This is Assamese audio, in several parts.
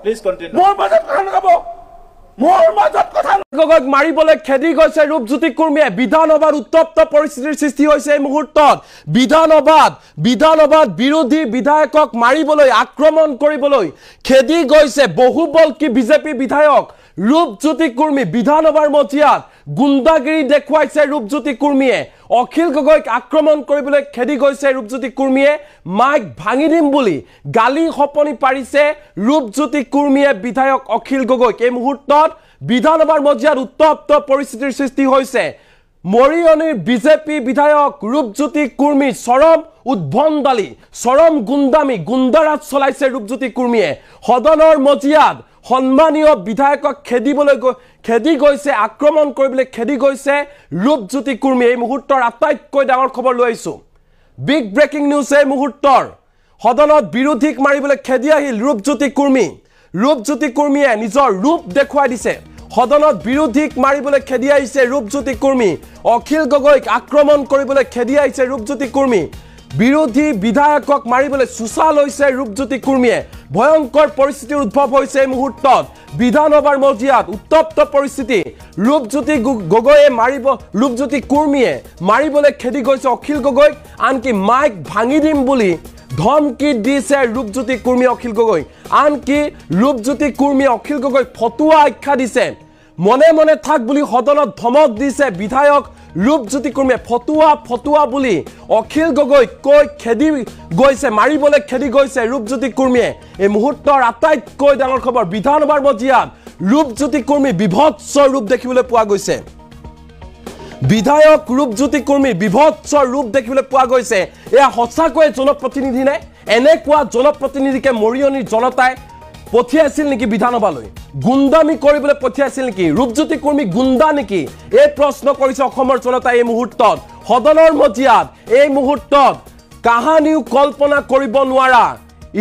Please continue. মাৰিবলৈ খেদি গৈছে ৰূপজ্যোতি কুৰ্মীয়ে বিধানসভাৰ উত্তপ্ত পৰিস্থিতিৰ সৃষ্টি হৈছে এই মুহূৰ্তত বিধানসভাত বিৰোধী বিধায়কক মাৰিবলৈ আক্ৰমণ কৰিবলৈ খেদি গৈছে বহুবলকি বিজেপি বিধায়ক ৰূপজ্যোতি কুৰ্মী বিধানসভাৰ মজিয়াত গুণ্ডাগিৰি দেখুৱাইছে ৰূপজ্যোতি কুৰ্মীয়ে অখিল গগৈক আক্ৰমণ কৰিবলৈ খেদি গৈছে ৰূপজ্যোতি কুৰ্মীয়ে মাইক ভাঙি দিম বুলি গালি হপনি পাৰিছে ৰূপজ্যোতি কুৰ্মীয়ে বিধায়ক অখিল গগৈক এই মুহূৰ্তত বিধানসভাৰ মজিয়াত উত্তপ্ত পৰিস্থিতিৰ সৃষ্টি হৈছে মৰিয়নিৰ বিজেপি বিধায়ক ৰূপজ্যোতি কুৰ্মী চৰম উদ্ভণ্ডালি চৰম গুণ্ডাৰাজ চলাইছে ৰূপজ্যোতি কুৰ্মীয়ে সদনৰ মজিয়াত সন্মানীয় বিধায়কক খেদি গৈছে আক্ৰমণ কৰিবলৈ খেদি গৈছে ৰূপজ্যোতি কুৰ্মী এই মুহূৰ্তৰ আটাইতকৈ ডাঙৰ খবৰ লৈ আহিছো বিগ ব্ৰেকিং নিউজ এই মুহূৰ্তৰ সদনত বিৰোধীক মাৰিবলৈ খেদি আহিল ৰূপজ্যোতি কুৰ্মীয়ে নিজৰ ৰূপ দেখুৱাই দিছে সদনত বিৰোধীক মাৰিবলৈ খেদি আহিছে ৰূপজ্যোতি কুৰ্মী অখিল গগৈক আক্ৰমণ কৰিবলৈ খেদি আহিছে ৰূপজ্যোতি কুৰ্মী বিৰোধী বিধায়কক মাৰিবলৈ সুচা লৈছে ৰূপজ্যোতি কুৰ্মীয়ে ভয়ংকৰ পৰিস্থিতিৰ উদ্ভৱ হৈছে এই মুহূৰ্তত বিধানসভাৰ মজিয়াত উত্তপ্ত পৰিস্থিতি ৰূপজ্যোতি কুৰ্মীয়ে মাৰিবলৈ খেদি গৈছে অখিল গগৈক আনকি মাইক ভাঙি দিম বুলি ধমকি দিছে ৰূপজ্যোতি কুৰ্মী অখিল গগৈ আনকি ৰূপজ্যোতি কুৰ্মী অখিল গগৈ ফটুৱা আখ্যা দিছে মনে মনে থাক বুলি সদনত ধমক দিছে বিধায়ক ৰূপজ্যোতি কুৰ্মীয়ে ফটুৱা বুলি অখিল গগৈ কৈ খেদি গৈছে মাৰিবলৈ খেদি গৈছে ৰূপজ্যোতি কুৰ্মীয়ে এই মুহূৰ্তৰ আটাইতকৈ ডাঙৰ খবৰ বিধানসভাৰ মজিয়াত ৰূপজ্যোতি কুৰ্মী বিভৎস ৰূপ দেখিবলৈ পোৱা গৈছে বিধায়ক ৰূপজ্যোতি কুৰ্মী বিভৎস ৰূপ দেখিবলৈ পোৱা গৈছে এয়া সঁচাকৈ জনপ্ৰতিনিধি নাই এনেকুৱা জনপ্ৰতিনিধিকে মৰিয়নিৰ জনতাই পঠিয়াইছিল নেকি বিধানসভালৈ গুণ্ডামি কৰিবলৈ পঠিয়াইছিল নেকি ৰূপজ্যোতি কুৰ্মী গুণ্ডা নেকি এই প্ৰশ্ন কৰিছে অসমৰ জনতাই এই মুহূৰ্তত সদনৰ মজিয়াত এই মুহূৰ্তত কাহানিও কল্পনা কৰিব নোৱাৰা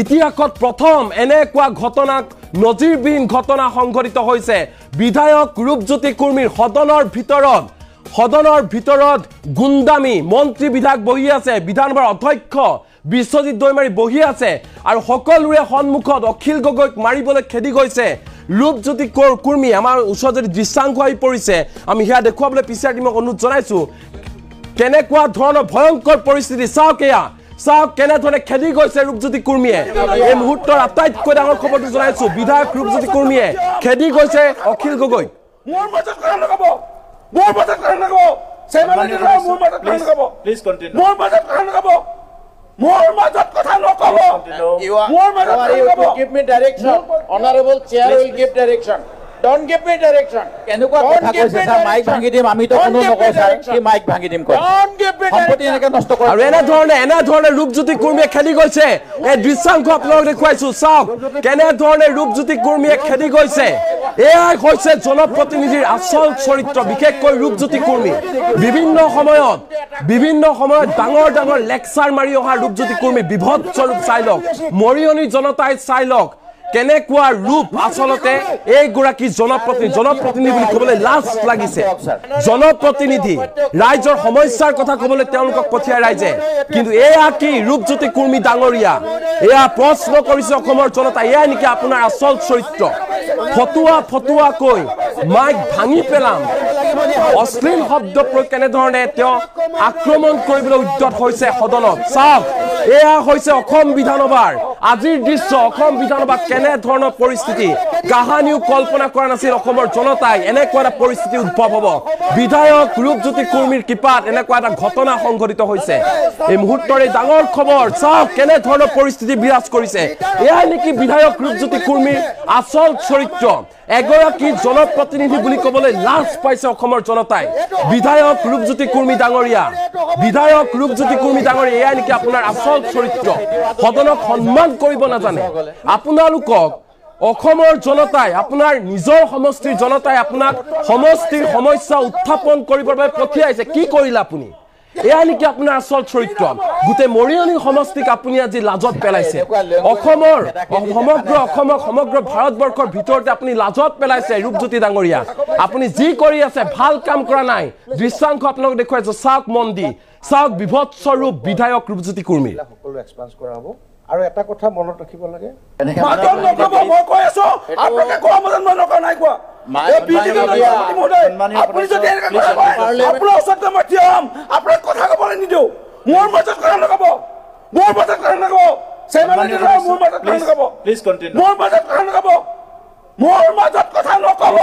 ইতিহাসত প্ৰথম এনেকুৱা ঘটনা নজিৰবিহীন ঘটনা সংঘটিত হৈছে বিধায়ক ৰূপজ্যোতি কুৰ্মীৰ সদনৰ ভিতৰত গুণ্ডামি মন্ত্ৰী বিধায়ক বহি আছে বিধানসভাৰ অধ্যক্ষ বিশ্বজিৎ দৈমাৰী বহি আছে আৰু সকলোৰে সন্মুখত অখিল গগৈক মাৰিবলৈ খেদি গৈছে ৰূপজ্যোতি কুৰ্মী আমাৰ ওচৰত যদি দৃশ্যাংশ আহি পৰিছে আমি সেয়া দেখুৱাবলৈ পিছৰ টিমক অনুৰোধ জনাইছো কেনেকুৱা ধৰণৰ ভয়ংকৰ পৰিস্থিতি চাওক কেনেধৰণে খেদি গৈছে ৰূপজ্যোতি কুৰ্মীয়ে এই মুহূৰ্তৰ আটাইতকৈ ডাঙৰ খবৰটো জনাইছো বিধায়ক ৰূপজ্যোতি কুৰ্মীয়ে খেদি গৈছে অখিল গগৈক Please continue. Give me direction. Honorable Chair will give direction. Don't give me direction. কেনেকুৱা কথা কৈছে স্যার মাইক ভাঙি দিম আমি তো কোনো নকওঁ স্যার কি মাইক ভাঙি দিম কয় Don't give me সম্পত্তি এনেকৈ নষ্ট কৰে আৰু এনে ধৰণে ৰূপজ্যোতি কুৰ্মীয়ে খেদি গৈছে এই দৃশ্যাংশ আপোনালোকক দেখুৱাইছো চাওক কেনে ধৰণে ৰূপজ্যোতি কুৰ্মীয়ে খেদি গৈছে এয়াই হৈছে জনপ্ৰতিনিধিৰ আচল চৰিত্ৰ বিশেষকৈ ৰূপজ্যোতি কুৰ্মী বিভিন্ন সময়ত ডাঙৰ লেকচাৰ মাৰি অহা ৰূপজ্যোতি কুৰ্মী বিভৎস ৰূপ চাই লওক মৰিয়নিৰ জনতাই চাই লওক কেনেকুৱা ৰূপ আসলতে এই গৰাকী জনপ্ৰতিনিধি বুলি ক'বলৈ লাজ লাগিছে জনপ্ৰতিনিধি ৰাইজৰ সমস্যাৰ কথা ক'বলৈ তেওঁলোকক পঠিয়াই ৰাইজে কিন্তু এয়া কি ৰূপজ্যোতি কুৰ্মী ডাঙৰীয়া এয়া প্ৰশ্ন কৰিছে অসমৰ জনতা এয়া নেকি আপোনাৰ আচল চৰিত্ৰ ফটুৱা কৈ মাইক ভাঙি পেলাম অশ্লীল শব্দ প্ৰয়োগ কেনেধৰণে তেওঁ আক্ৰমণ কৰিবলৈ উদ্যত হৈছে সদনত চাওক এয়া হৈছে অসম বিধানসভাৰ আজিৰ দৃশ্য অসম বিধানসভাত কেনে ধৰণৰ পৰিস্থিতি কাহানিও কল্পনা কৰা নাছিল অসমৰ জনতাই এনেকুৱা এটা পৰিস্থিতি উদ্ভৱ হ'ব বিধায়ক ৰূপজ্যোতি কুৰ্মীৰ কৃপাত এনেকুৱা এটা ঘটনা সংঘটিত হৈছে এই মুহূৰ্তৰ এই ডাঙৰ খবৰ চাওক কেনে ধৰণৰ পৰিস্থিতি বিৰাজ কৰিছে এয়া নেকি বিধায়ক ৰূপজ্যোতি কুৰ্মীৰ আচল চৰিত্ৰ এগৰাকী জনপ্ৰতিনিধি বুলি ক'বলৈ লাজ পাইছে অসমৰ জনতাই বিধায়ক ৰূপজ্যোতি কুৰ্মী ডাঙৰীয়া এয়া নেকি আপোনাৰ আচল চৰিত্ৰ সদনক সন্মান কৰিব নাজানে আপোনালোকক অসমৰ জনতাই আপোনাৰ নিজৰ সমষ্টিৰ জনতাই আপোনাক সমষ্টিৰ সমস্যা উত্থাপন কৰিবৰ বাবে পঠিয়াইছে কি কৰিলা আপুনি এয়া নেকি আপোনাৰ আচল চৰিত্ৰ গোটেই মৰিয়নি সমষ্টিক আপুনি আজি লাজত পেলাইছে সমগ্ৰ ভাৰতবৰ্ষৰ ভিতৰতে আপুনি লাজত পেলাইছে ৰূপজ্যোতি ডাঙৰীয়া আপুনি যি কৰি আছে ভাল কাম কৰা নাই দৃশ্যাংশ আপোনাক দেখুৱাইছো চাওক মন্দি চাওক বিভৎস ৰূপ বিধায়ক ৰূপজ্যোতি কুৰ্মী সকলো এক্সপান্স কৰা হ'ব আৰু এটা কথা মনত ৰাখিব লাগে মাতন নকব মই কৈ আছো আপোনালোকে কোৱা মতন মই নকওঁ নাই কোৱা এই বিজেপি আপুনি যদি আপোনাৰ ওচৰত মই থিয় হ'ম আপোনাক কথা ক'বলৈ নিদিওঁ মোৰ মাজত কথা নকব মোৰ মাজত কথা নকব মোৰ মাজত কথা নকব প্লিজ কণ্টিনিউ মোৰ মাজত কথা নকব মোৰ মাজত কথা নকব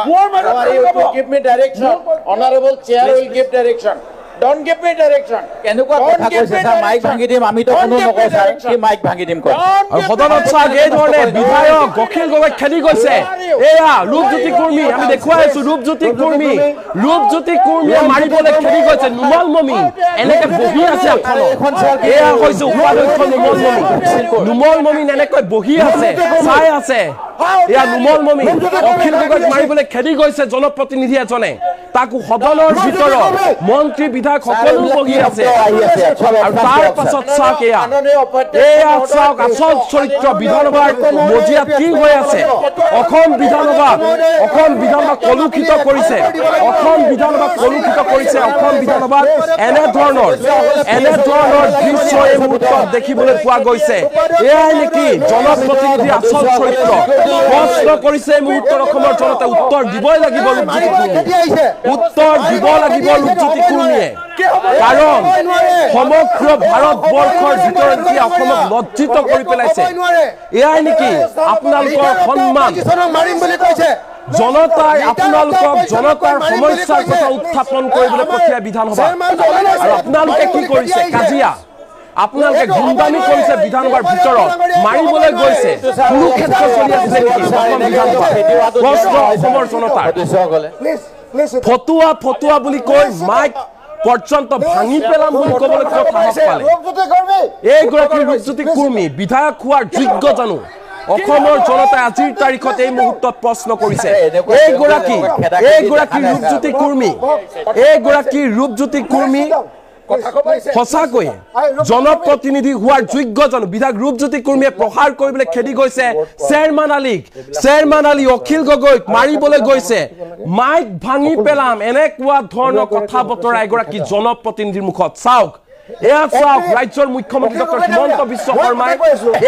মোৰ মাজত give me direction honorable chair will give direction don't give me direction কেনেকুৱা কথা কৈছে স্যাৰ মাইক ভাঙি দিম আমি তো কোনো নকওঁ স্যাৰ কি মাইক ভাঙি দিম কয় আৰু সদনত চাওক এই ধৰণে বিধায়ক অখিল গগৈ খেলি গৈছে এয়া ৰূপজ্যোতি কুৰ্মী আমি দেখুৱাই আছো ৰূপজ্যোতি কুৰ্মীয়ে মাৰিবলৈ খেলি গৈছে নুমল মমি এনেকে বহি আছে এয়া হৈছে উপাধ্যক্ষ নুমল মমি এনেকৈ বহি আছে চাই আছে এয়া নুমল মমি অখিল গগৈক মাৰিবলৈ খেলি গৈছে জনপ্ৰতিনিধি এজনে তাকো সদনৰ ভিতৰত মন্ত্ৰী বিধায়ক সকলো বহি আছে আৰু তাৰ পাছত চাওক এয়া চাওক আচল চৰিত্ৰ বিধানসভাৰ মজিয়াত কি হৈ আছে অসম বিধানসভা কলুষিত কৰিছে অসম বিধানসভাত এনেধৰণৰ দৃশ্য এই মুহূৰ্তত দেখিবলৈ পোৱা গৈছে এয়াই নেকি জনপ্ৰতিনিধিৰ আচল চৰিত্ৰ প্ৰশ্ন কৰিছে এই মুহূৰ্তত অসমৰ জনতাই উত্তৰ দিবই লাগিব ৰূপজ্যোতি কুৰ্মীয়ে কাৰণ সমগ্ৰ ভাৰতবৰ্ষৰ ভিতৰত এতিয়া অসমক লজ্জিত কৰি পেলাইছে এয়াই নেকি আপোনালোকৰ সন্মান জনতাই আপোনালোকক জনতাৰ সমস্যাৰ কথা উত্থাপন কৰিবলৈ পঠিয়াই বিধানসভা আৰু আপোনালোকে কি কৰিছে কাজিয়া আপোনালোকে গুণ্ডামি কৰিছে বিধানসভাৰ ভিতৰত মাৰিবলৈ গৈছে কুৰুক্ষেত্ৰ চলি আছে নেকি অসম বিধানসভা প্ৰশ্ন অসমৰ জনতাৰ ফটুৱা বুলি কৈ মাইক পৰ্যন্ত ভাঙি পেলাম বুলি ক'বলৈ ক'ত সাহস পালে এইগৰাকী ৰূপজ্যোতি কুৰ্মী বিধায়ক হোৱাৰ যোগ্য জানো অসমৰ জনতাই আজিৰ তাৰিখত এই মুহূৰ্তত প্ৰশ্ন কৰিছে এইগৰাকী ৰূপজ্যোতি কুৰ্মী সঁচাকৈ জনপ্ৰতিনিধি হোৱাৰ যোগ্য জানো বিধায়ক ৰূপজ্যোতি কুৰ্মীয়ে প্ৰহাৰ কৰিবলৈ খেদি গৈছে চেয়াৰমান আলী অখিল গগৈক মাৰিবলৈ গৈছে মাইক ভাঙি পেলাম এনেকুৱা ধৰণৰ কথা বতৰা এগৰাকী জনপ্ৰতিনিধিৰ মুখত চাওক ৰাজ্যৰ মুখ্যমন্ত্ৰী ডক্টৰ হিমন্ত বিশ্ব শৰ্মাই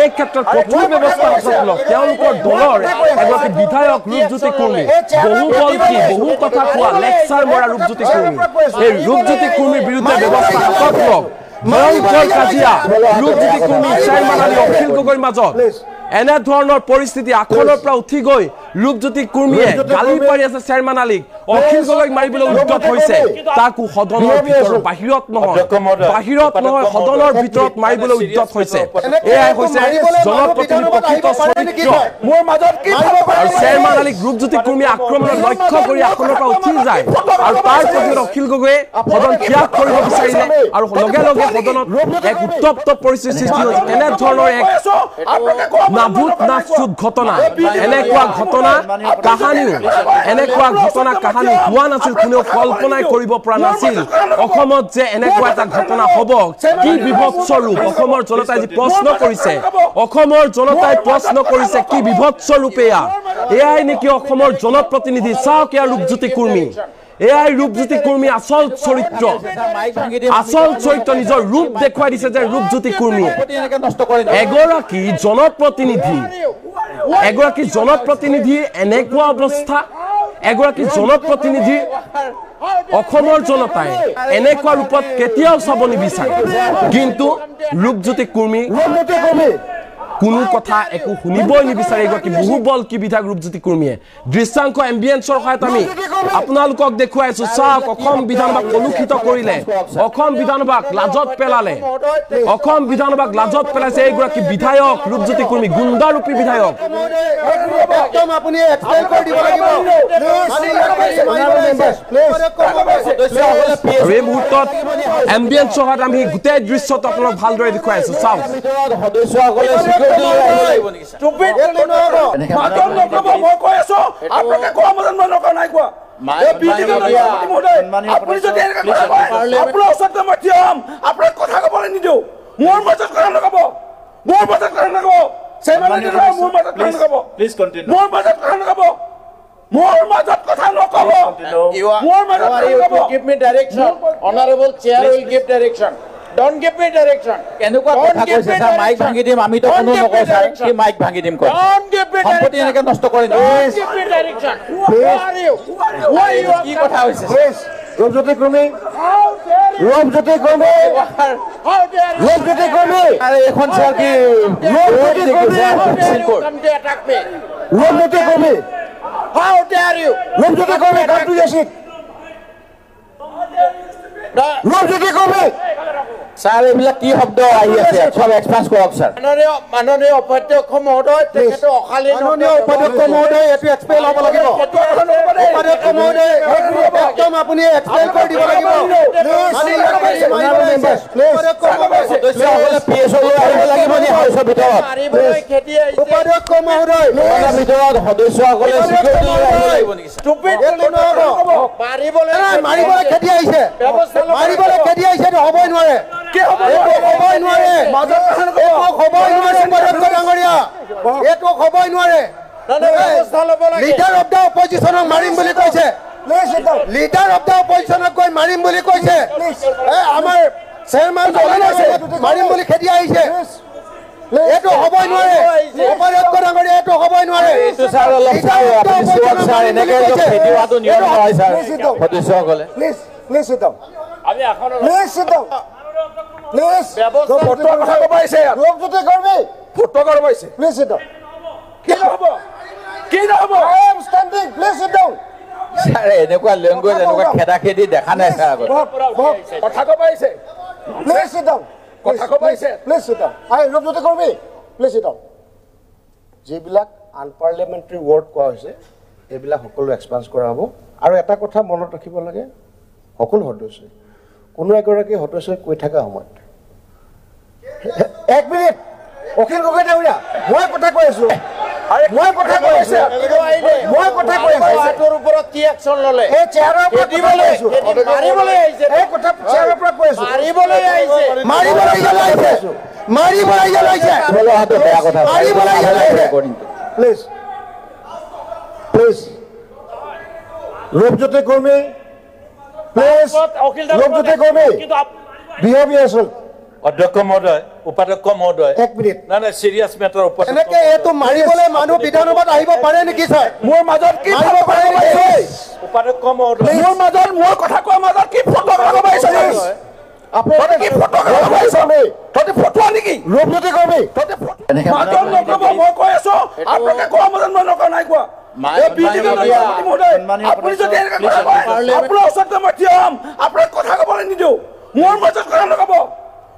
এই ক্ষেত্ৰত কঠোৰ ব্যৱস্থা হাতত লওক তেওঁলোকৰ দলৰ এগৰাকী বিধায়ক ৰূপজ্যোতি কুৰ্মী বহু কথা কোৱা লেকচাৰ মৰা ৰূপজ্যোতি কুৰ্মী এই ৰূপজ্যোতি কুৰ্মীৰ বিৰুদ্ধে ব্যৱস্থা হাতত লওক ভয়ংকৰ কাজিয়া ৰূপজ্যোতি কুৰ্মী চেয়াৰমান আলী অখিল গগৈৰ মাজত এনেধৰণৰ পৰিস্থিতি আসনৰ পৰা উঠি গৈ ৰূপজ্যোতি কুৰ্মীয়ে গালি পাৰি আছে চেয়াৰমান আলীক অখিল গগৈক মাৰিবলৈ উদ্যত হৈছে তাকো সদনৰ ভিতৰত বাহিৰত নহয় সদনৰ ভিতৰত মাৰিবলৈ উদ্যত হৈছে এয়াই হৈছে জনপ্ৰতিনিধিৰ প্ৰকৃত চৰিত্ৰ আৰু চেয়াৰমান আলীক ৰূপজ্যোতি কুৰ্মীয়ে আক্ৰমণৰ লক্ষ্য কৰি আসনৰ পৰা উঠি যায় আৰু তাৰ প্ৰতিবাদ অখিল গগৈয়ে সদন ত্যাগ কৰিব বিচাৰিলে আৰু লগে লগে সদনত এক উত্তপ্ত পৰিস্থিতিৰ সৃষ্টি হৈছে এনেধৰণৰ এক নাচুত ঘটনা এনেকুৱা ঘটনা কাহানি হোৱা নাছিল কোনেও কল্পনাই কৰিব পৰা নাছিল অসমত যে এনেকুৱা এটা ঘটনা হ'ব কি বিভৎস ৰূপ অসমৰ জনতাই যি প্ৰশ্ন কৰিছে কি বিভৎস ৰূপে এয়াই নেকি অসমৰ জনপ্ৰতিনিধি চাওক এয়া ৰূপজ্যোতি কুৰ্মী এয়াই ৰূপজ্যোতি কুৰ্মী আচল চৰিত্ৰ নিজৰ ৰূপ দেখুৱাই দিছে যে ৰূপজ্যোতি কুৰ্মী এগৰাকী জনপ্ৰতিনিধি এনেকুৱা অৱস্থা এগৰাকী জনপ্ৰতিনিধি অসমৰ জনতাই এনেকুৱা ৰূপত কেতিয়াও চাব নিবিচাৰে কিন্তু ৰূপজ্যোতি কুৰ্মী কোনো কথা একো শুনিবই নিবিচাৰে এগৰাকী বহুবলকী বিধায়ক ৰূপজ্যোতি কুৰ্মীয়ে দৃশ্যাংশ এম্বিয়েন্সৰ সহায়ত আমি আপোনালোকক দেখুৱাইছো চাওক অসম বিধানসভাক কলুষিত কৰিলে অসম বিধানসভাক লাজত পেলাইছে এইগৰাকী বিধায়ক ৰূপজ্যোতি কুৰ্মী গুণ্ডাৰূপী বিধায়ক আৰু এই মুহূৰ্তত এম্বিয়েন্সৰ সহায়ত আমি গোটেই দৃশ্যটো আপোনালোক ভালদৰে দেখুৱাইছো চাওক আপুনি যদি আপোনাৰ ওচৰত মই থিয় হ'ম আপোনাক কথা ক'বলৈ নিদিওঁ মোৰ মাজত কথা নকব মোৰ মাজত কথা নকব give me direction honorable chair will give direction Don't give me direction. কেনেকুৱা Don't কথা give কৈছে me স্যাৰ মাইক direction. ভাঙি দিম আমিতো Don't কোনো give me নকওঁ স্যাৰ direction. কি মাইক ভাঙি দিম কয় Don't give me সম্পত্তি direction. এনেকে নষ্ট কৰি Don't give me direction. Who are you? Who are you? কি কথা হৈছে Rupjyoti Kurmi How dare you? Rupjyoti Kurmi How dare you? Rupjyoti Kurmi আৰে এখন স্যাৰ কি How dare you come to attack me? Rupjyoti Kurmi How dare you? Rupjyoti Kurmi come to your seat Rupjyoti Kurmi sir এইবিলাক কি শব্দ আহি আছে সব এক্সপান্স কৰক স্যাৰ মাননীয় উপাধ্যক্ষ মহোদয় তেখেতে অকালীন মাননীয় উপাধ্যক্ষ মহোদয় এইটো এক্সপ্লেইন হ'ব লাগিব উপাধ্যক্ষ মহোদয় একদম আপুনি এক্সপ্লেইন কৰি দিব লাগিব সদস্যসকলে পিএছঅ লৈ আহিব লাগিব নি হাউচৰ ভিতৰত মাৰিবলৈ খেদি আহিছে উপাধ্যক্ষ মহোদয় তাৰ ভিতৰত সদস্যসকলে চিকিউৰিটি লৈ আহিব লাগিব নেকি Stupid মাৰিবলৈ মাৰিবলৈ খেদি আহিছে মাৰিবলৈ খেদি আহিছে এইটো হ'বই নোৱাৰে হ'বই নোৱাৰে হ'বই নোৱাৰে উপাধ্যক্ষ ডাঙৰীয়া এইটো হ'বই নোৱাৰে ব্যৱস্থা ল'ব লাগে লিডাৰ অফ দ্য অপজিশ্যনক মাৰিম বুলি কৈছে লিডাৰ অফ দ্য অপজিশ্যনক কৈ মাৰিম বুলি কৈছে আমাৰ চেয়াৰমেন মাৰিম বুলি খেদি আহিছে এইটো হ'বই নোৱাৰে উপাধ্যক্ষ ডাঙৰীয়া এইটো হ'বই নোৱাৰে এইটো স্যাৰ অলপ চাই আপুনি চুৱক স্যাৰ এনেকে খেদি হোৱাটো নিয়ম নহয় স্যাৰ সদস্যসকলে প্লিজ sit down আমি এখন please sit down please photo কথা ক'ব আহিছে ৰূপজ্যোতি কুৰ্মী ফটো কৰিব আহিছে প্লিজ sit down কি নহ'ব কি নহ'ব I am standing please sit down sir এনেকুৱা লেংগুৱেজ এনেকুৱা খেদা খেদি দেখা নাই স্যাৰ আগত কথা ক'ব আহিছে please sit down কথা ক'ব আহিছে please sit down I Rupjyoti Kurmi please sit down যিবিলাক আনপাৰ্লিয়ামেণ্টাৰী ৱৰ্ড কোৱা হৈছে এইবিলাক সকলো এক্সপান্স কৰা হ'ব আৰু এটা কথা মনত ৰাখিব লাগে সকলো সদস্যই কোনো এগৰাকী সদস্যই কৈ থকা সময়ত এক মিনিট অখিল গগৈ ডাঙৰীয়া মই কথা কৈ আছো মই কথা কৈ আছো মই কথা কৈ আছো তোৰ ওপৰত কি একচন ল'লে এই চেয়াৰৰ পৰা খেদিবলৈ মাৰিবলৈ আহিছে এই কথা চেয়াৰৰ পৰা কৈ আছো মাৰিবলৈ আহিছে মাৰিবলৈ জ্বলাইছে মাৰিবলৈ জ্বলাইছে বেয়া কথা মাৰিবলৈ জ্বলাইছে please please Rupjyoti Kurmi please Rupjyoti Kurmi behave yourself অধ্যক্ষ মহোদয় উপাধ্যক্ষ মহোদয় এক মিনিট নাই নাই চিৰিয়াছ মেটাৰ ওপৰত এনেকে এইটো মাৰিবলৈ মানুহ বিধানসভাত আহিব পাৰে নেকি ছাৰ মোৰ মাজত কি মাৰিব পাৰে নেকি উপাধ্যক্ষ মহোদয় মোৰ মাজত মোৰ কথা কোৱাৰ মাজত কি ফটো কৰিব আহিছে আপুনি কি ফটো কৰিব আহিছে তহঁতি ফটোৱা নেকি ৰূপজ্যোতি কুৰ্মী মাজত নক'ব মই কৈ আছো আপোনালোকে কোৱা মাজত মই নকওঁ নাই কোৱা আপুনি যদি এনেকে কথা কয় আপোনাৰ ওচৰত মই থিয় হ'ম আপোনাক কথা ক'বলৈ নিদিওঁ মোৰ মাজত কথা নক'ব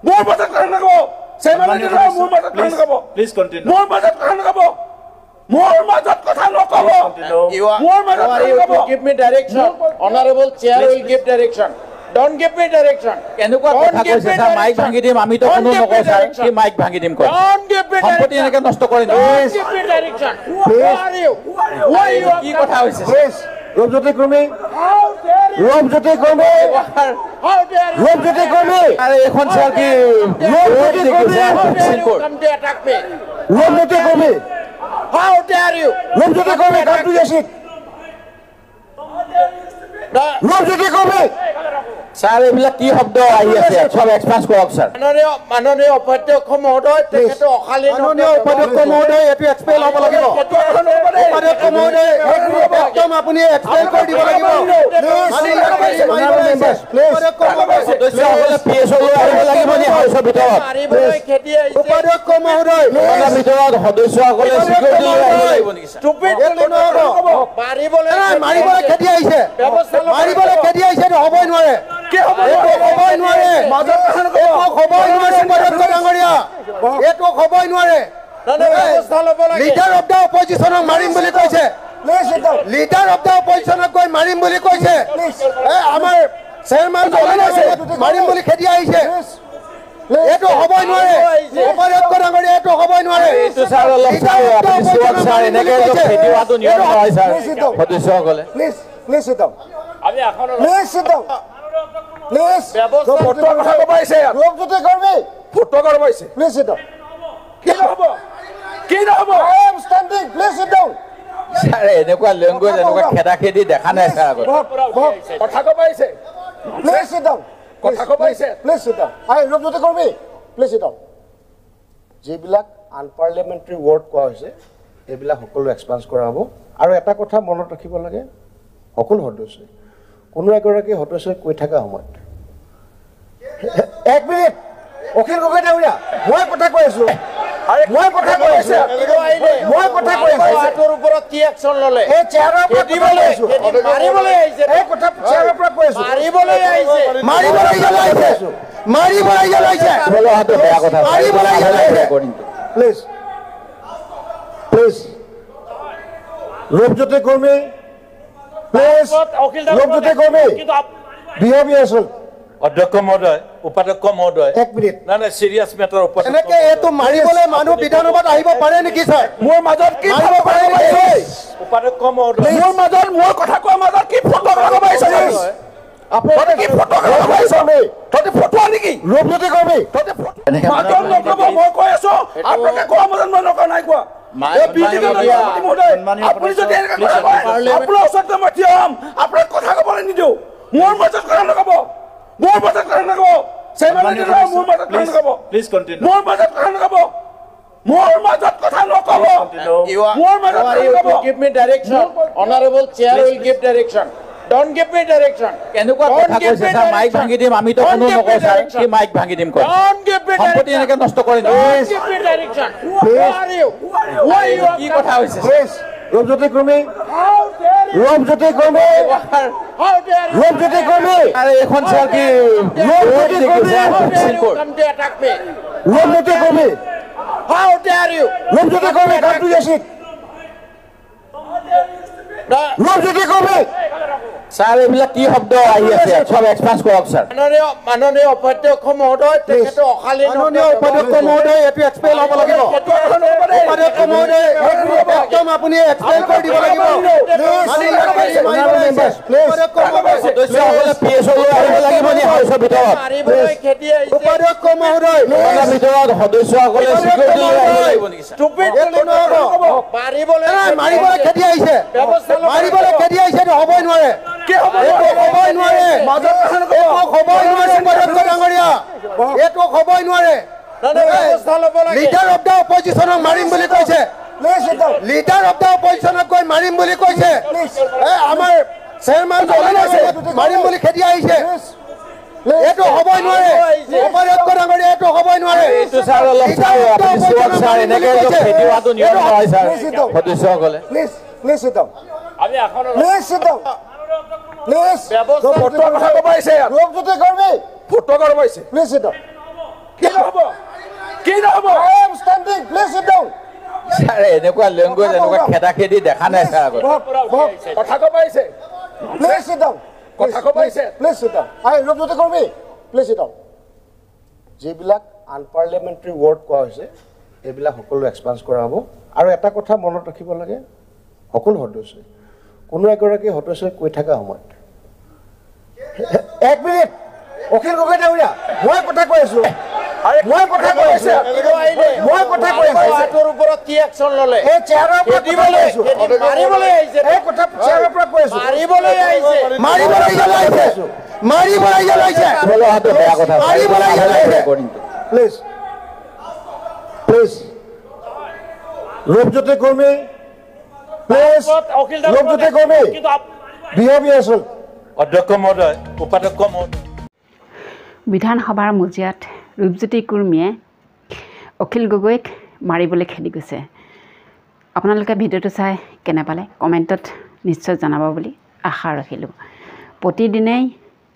মোৰ মাজত কথা নক'ব মোৰ মাজত কথা নক'ব প্লিজ কণ্টিনিউ মোৰ মাজত কথা নক'ব মোৰ মাজত কথা নক'ব মোৰ মাজত কথা নক'ব give me direction honorable chair will give direction don't give me direction কেনেকুৱা কথা কৈছে স্যাৰ মাইক ভাঙি দিম আমিতো কোনো নকওঁ স্যাৰ কি মাইক ভাঙি দিম কয় don't give me সম্পত্তি direction এনেকে নষ্ট কৰি don't give me direction who are you who are you কি কথা হৈছে please Rupjyoti Kurmi how dare you Rupjyoti Kurmi how dare you Rupjyoti Kurmi আৰে এখন স্যাৰ কি Rupjyoti Kurmi how dare you come to attack me Rupjyoti Kurmi how dare you Rupjyoti Kurmi come to your seat Rupjyoti Kurmi sir এইবিলাক কি শব্দ আহি আছে সব এক্সপান্স কৰক স্যাৰ মাননীয় উপাধ্যক্ষ মহোদয় তেখেতে অকালীন মাননীয় উপাধ্যক্ষ মহোদয় এইটো এক্সপ্লেইন হ'ব লাগিব উপাধ্যক্ষ মহোদয় একদম আপুনি এক্সপ্লেইন কৰি দিব লাগিব সদস্যসকলে পিএছঅ লৈ আহিব লাগিব নি হাউচৰ ভিতৰত মাৰিবলৈ খেদি আহিছে উপাধ্যক্ষ মহোদয় তাৰ ভিতৰত সদস্যসকলে চিকিউৰিটি লৈ আহিব লাগিব নেকি স্যাৰ Stupid মাৰিবলৈ মাৰিবলৈ খেদি আহিছে মাৰিবলৈ খেদি আহিছে এইটো হ'বই নোৱাৰে হ'বই নোৱাৰে হ'বই নোৱাৰে উপাধ্যক্ষ ডাঙৰীয়া এইটো হ'বই নোৱাৰে ব্যৱস্থা ল'ব লাগে লিডাৰ অফ দ্য অপজিশ্যনক মাৰিম বুলি কৈছে লিডাৰ অফ দ্য অপজিশ্যনক কৈ মাৰিম বুলি কৈছে আমাৰ চেয়াৰমেন মাৰিম বুলি খেদি আহিছে এইটো হ'বই নোৱাৰে উপাধ্যক্ষ ডাঙৰীয়া এইটো হ'বই নোৱাৰে এইটো স্যাৰ অলপ চাই আপুনি চুৱক স্যাৰ এনেকে খেদি হোৱাটো নিয়ম নহয় স্যাৰ সদস্যসকলে প্লিজ প্লিজ sit down আমি এখন please sit down please photo কথা ক'ব আহিছে ৰূপজ্যোতি কুৰ্মী ফটো কৰিব আহিছে প্লিজ sit down কি নহ'ব কি নহ'ব I am standing please sit down sir এনেকুৱা লেংগুৱেজ এনেকুৱা খেদা খেদি দেখা নাই স্যাৰ আগত কথা ক'ব আহিছে please sit down কথা ক'ব আহিছে প্লিজ সিট ডাউন আই ৰূপজ্যোতি কৰ্মী প্লিজ সিট ডাউন যিবিলাক আনপাৰ্লিয়ামেণ্টাৰী ৱৰ্ড কোৱা হৈছে এইবিলাক সকলো এক্সপান্স কৰা হ'ব আৰু এটা কথা মনত ৰাখিব লাগে সকলো সদস্যই কোনো এগৰাকী সদস্যই কৈ থকা সময়ত এক মিনিট অখিল গগৈ ডাঙৰীয়া মই কথা কৈ আছো মই কথা কৈ আছো তোৰ ওপৰত কি একচন ললে এই চেয়াৰৰ পৰা খেদিবলৈ মাৰিবলৈ আহিছে এই কথা চেয়াৰৰ পৰা কৈ আছো মাৰিবলৈ আহিছে মাৰিবলৈ জ্বলাইছে বেয়া কথা মাৰিবলৈ জ্বলাইছে প্লিজ প্লিজ ৰূপজ্যোতি কৰ্মী প্লিজ ৰূপজ্যোতি কৰ্মী বিহেভিয়াৰফুল অধ্যক্ষ মহোদয় উপাধ্যক্ষ মহোদয় এক মিনিট নাই নাই চিৰিয়াছ মেটাৰ এনেকে এইটো মাৰিবলৈ মানুহ বিধানসভাত আহিব পাৰে নেকি ছাৰ মোৰ মাজত কি মাৰিব পাৰে নেকি উপাধ্যক্ষ মহোদয় মোৰ মাজত মোৰ কথা কোৱা মাজত কি ফটো লগাব আহিছে আপুনি কি ফটো লগাব আহিছে তহঁতি ফটোৱা নেকি ৰূপজ্যোতি কৰ্মী মাজত নক'ব মই কৈ আছো আপোনালোকে কোৱা মাজত মই নকওঁ নাই কোৱা আপুনি যদি এনেকে কথা কয় আপোনাৰ ওচৰত মই থিয় হ'ম আপোনাক কথা ক'বলৈ নিদিওঁ মোৰ মাজত কথা নক'ব মোৰ মাজত কথা নক'ব মোৰ মাজত কথা নক'ব প্লিজ কণ্টিনিউ মোৰ মাজত কথা নক'ব মোৰ মাজত কথা নক'ব মোৰ মাজত কথা নক'ব give me direction honorable chair will give direction don't give me direction কেনেকুৱা কথা কৈছে ছাৰ মাইক ভাঙি দিম আমি তো কোনো নকওঁ ছাৰ কি মাইক ভাঙি দিম কয় don't give me সম্পত্তি এনেকে নষ্ট কৰি don't give me direction who are you কি কথা হৈছে প্লিজ ৰূপজ্যোতি কৰ্মী ৰূপজ্যোতি কৰ্মী how dare you ৰূপজ্যোতি কৰ্মী আৰে এখন ছাৰ কি ৰূপজ্যোতি কৰ্মী come to attack me Rupjyoti কৰ্মী how dare you ৰূপজ্যোতি কৰ্মী come to your seat Rupjyoti কৰ্মী ছাৰ এইবিলাক কি শব্দ আহি আছে সব এক্সপান্স কৰক ছাৰ মাননীয় উপাধ্যক্ষ মহোদয় তেখেতে অখালী মাননীয় উপাধ্যক্ষ মহোদয় এটো এক্সপেল হ'ব লাগিব উপাধ্যক্ষ মহোদয় একদম আপুনি এক্সপেল কৰি দিব লাগিব সদস্যসকলে পিএছঅ লৈ আহিব লাগিব নি হাউচৰ ভিতৰত মাৰিবলৈ খেদি আহিছে উপাধ্যক্ষ মহোদয় তাৰ ভিতৰত সদস্যসকলে চিকিউৰিটি লৈ আহিব লাগিব নেকি ছাৰ stupid মাৰিবলৈ মাৰিবলৈ খেদি আহিছে মাৰিবলৈ খেদি আহিছে এইটো হ'বই নোৱাৰে কি হ'ব হ'বই নোৱাৰে মাজত কথা নক'ব হ'বই নোৱাৰে উপাধ্যক্ষ ডাঙৰীয়া এইটো হ'বই নোৱাৰে ব্যৱস্থা ল'ব লাগে লিডাৰ অফ দ্য অপজিশ্যনক মাৰিম বুলি কৈছে লিডাৰ অফ দ্য অপজিশ্যনক কৈ মাৰিম বুলি কৈছে আমাৰ চেয়াৰমেন মাৰিম বুলি খেদি আহিছে এইটো হ'বই নোৱাৰে উপাধ্যক্ষ ডাঙৰীয়া এইটো হ'বই নোৱাৰে এইটো ছাৰ অলপ ছাৰ আপুনি চোৱাক ছাৰ এনেকে খেদিওৱাটো নিয়ম নহয় ছাৰ সদস্যসকলে please please sit down please sit down please photo কথা ক'ব আহিছে ৰূপজ্যোতি কৰ্মী ফটো কৰিব আহিছে প্লিজ সিট ডাউন কি নহ'ব কি নহ'ব I am standing please sit down sir এনেকুৱা লেংগুৱেজ এনেকুৱা খেদা খেদি দেখা নাই ছাৰ আগত কথা ক'ব আহিছে please sit down কথা ক'ব আহিছে please sit down I Rupjyoti কৰ্মী please sit down যিবিলাক আনপাৰ্লিয়ামেণ্টাৰী ৱৰ্ড কোৱা হৈছে এইবিলাক সকলো এক্সপান্স কৰা হ'ব আৰু এটা কথা মনত ৰাখিব লাগে সকলো সদস্যই কোনো এগৰাকী সদস্যই কৈ থকা সময়ত এক মিনিট অখিল গগৈ ডাঙৰীয়া মই কথা কৈ আছো মই কথা কৈ আছো তোৰ ওপৰত কি একচন ললে এই চেয়াৰৰ পৰা খেদিবলৈ মাৰিবলৈ আহিছে এই কথা চেয়াৰৰ পৰা কৈ আছো মাৰিবলৈ আহিছে মাৰিবলৈ জ্বলাইছে বেয়া কথা মাৰিবলৈ জ্বলাইছে প্লিজ প্লিজ ৰূপজ্যোতি কৰ্মী প্লিজ ৰূপজ্যোতি কৰ্মী বিহেভিয়াৰফুল অধ্যক্ষ মহোদয় উপাধ্যক্ষ মহোদয় বিধানসভাৰ মজিয়াত ৰূপজ্যোতি কুৰ্মীয়ে অখিল গগৈক মাৰিবলৈ খেদি গৈছে আপোনালোকে ভিডিঅ'টো চাই কেনে পালে কমেণ্টত নিশ্চয় জনাব বুলি আশা ৰাখিলোঁ প্ৰতিদিনেই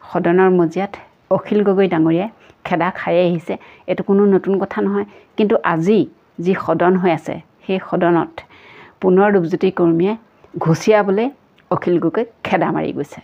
সদনৰ মজিয়াত অখিল গগৈ ডাঙৰীয়াই খেদা খাই আহিছে এইটো কোনো নতুন কথা নহয় কিন্তু আজি যি সদন হৈ আছে সেই সদনত পুনৰ ৰূপজ্যোতি কুৰ্মীয়ে ঘুচিয়াবলৈ অখিল গগৈক খেদা মাৰি গৈছে